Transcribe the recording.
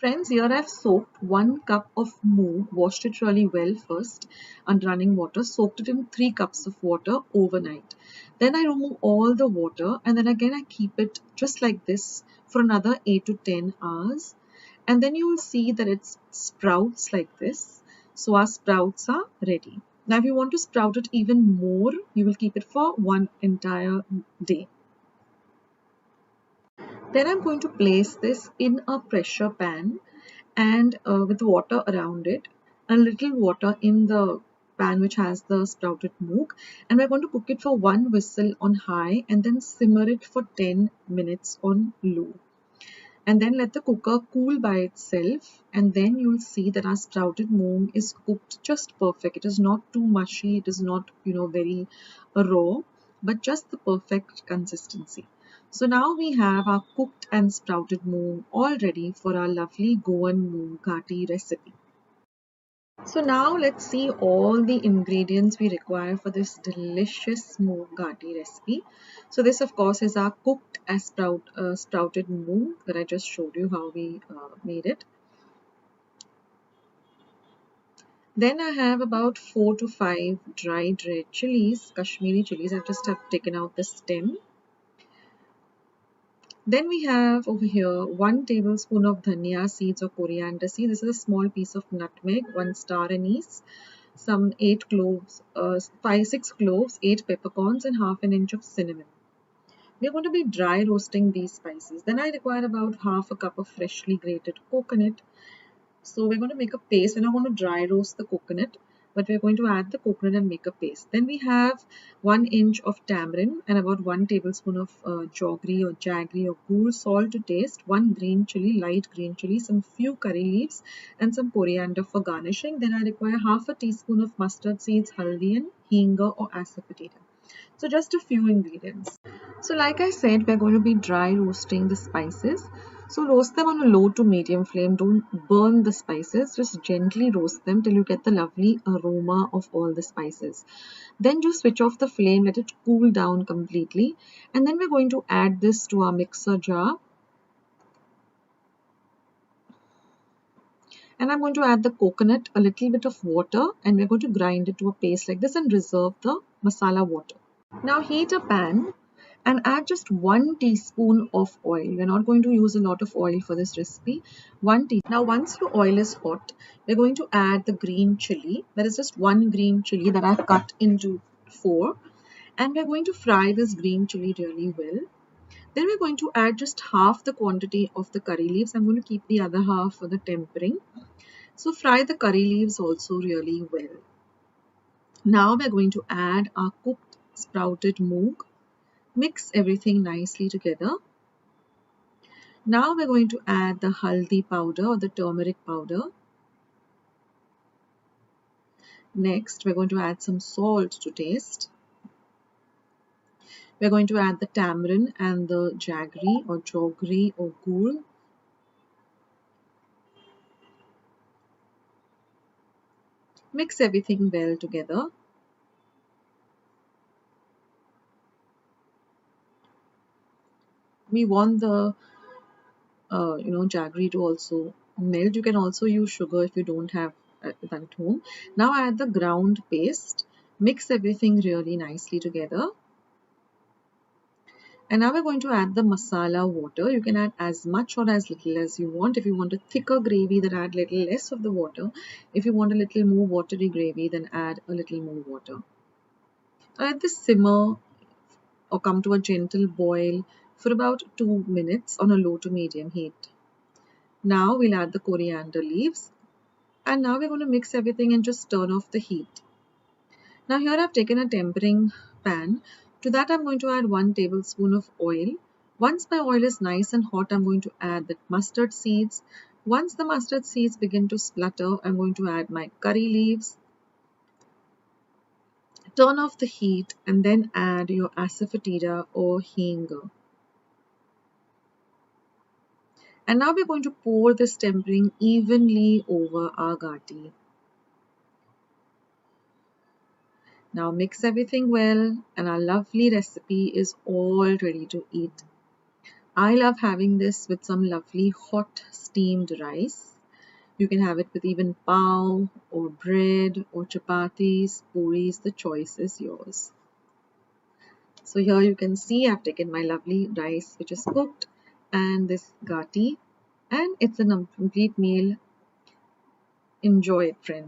Friends, here I've soaked 1 cup of moong, washed it really well first under running water, soaked it in 3 cups of water overnight. Then I remove all the water and then again I keep it just like this for another 8 to 10 hours. And then you will see that it sprouts like this. So our sprouts are ready. Now if you want to sprout it even more, you will keep it for one entire day. Then I'm going to place this in a pressure pan and with water around it, a little water in the pan which has the sprouted moong, and we're going to cook it for 1 whistle on high and then simmer it for 10 minutes on low. And then let the cooker cool by itself, and then you'll see that our sprouted moong is cooked just perfect. It is not too mushy, it is not very raw, but just the perfect consistency. So now we have our cooked and sprouted moong all ready for our lovely Goan Muga Gathi recipe. So now let's see all the ingredients we require for this delicious Moong Gathi recipe. So this of course is our cooked as sprouted moong that I just showed you how we made it. Then I have about 4 to 5 dried red chillies, Kashmiri chillies. I just have taken out the stem. Then we have over here 1 tablespoon of dhania seeds or coriander seeds. This is a small piece of nutmeg, 1 star anise, some 8 cloves, 6 cloves, 8 peppercorns, and half an inch of cinnamon. We are going to be dry roasting these spices. Then I require about half a cup of freshly grated coconut. So we're going to make a paste. We're not going to dry roast the coconut, but we're going to add the coconut and make a paste. Then we have 1 inch of tamarind and about 1 tablespoon of jaggery or gur, salt to taste, 1 green chilli, light green chilli, some few curry leaves, and some coriander for garnishing. Then I require half a teaspoon of mustard seeds, haldi, and hinga or asafoetida. So just a few ingredients. So like I said, we're going to be dry roasting the spices. So roast them on a low to medium flame. Don't burn the spices. Just gently roast them till you get the lovely aroma of all the spices. Then just switch off the flame, let it cool down completely. And then we're going to add this to our mixer jar. And I'm going to add the coconut, a little bit of water, and we're going to grind it to a paste like this and reserve the masala water. Now heat a pan and add just 1 teaspoon of oil. We're not going to use a lot of oil for this recipe. 1 teaspoon. Now once your oil is hot, we're going to add the green chilli. That is just 1 green chilli that I've cut into 4. And we're going to fry this green chilli really well. Then we're going to add just half the quantity of the curry leaves. I'm going to keep the other half for the tempering. So fry the curry leaves also really well. Now we're going to add our cooked sprouted moong. Mix everything nicely together. Now we're going to add the haldi powder or the turmeric powder. Next, we're going to add some salt to taste. We're going to add the tamarind and the jaggery or gur. Mix everything well together. We want the jaggery to also melt. You can also use sugar if you don't have that at home. Now add the ground paste. Mix everything really nicely together. And now we're going to add the masala water. You can add as much or as little as you want. If you want a thicker gravy, then add little less of the water. If you want a little more watery gravy, then add a little more water. Let this simmer or come to a gentle boil for about 2 minutes on a low to medium heat. Now we'll add the coriander leaves. And now we're going to mix everything and just turn off the heat. Now here I've taken a tempering pan. To that I'm going to add 1 tablespoon of oil. Once my oil is nice and hot, I'm going to add the mustard seeds. Once the mustard seeds begin to splutter, I'm going to add my curry leaves. Turn off the heat and then add your Asafoetida or hinga. And now we're going to pour this tempering evenly over our gathi. Now mix everything well and our lovely recipe is all ready to eat. I love having this with some lovely hot steamed rice. You can have it with even pav or bread or chapatis, puris, the choice is yours. So here you can see I've taken my lovely rice which is cooked and this gathi, and it's a complete meal. Enjoy it, friends.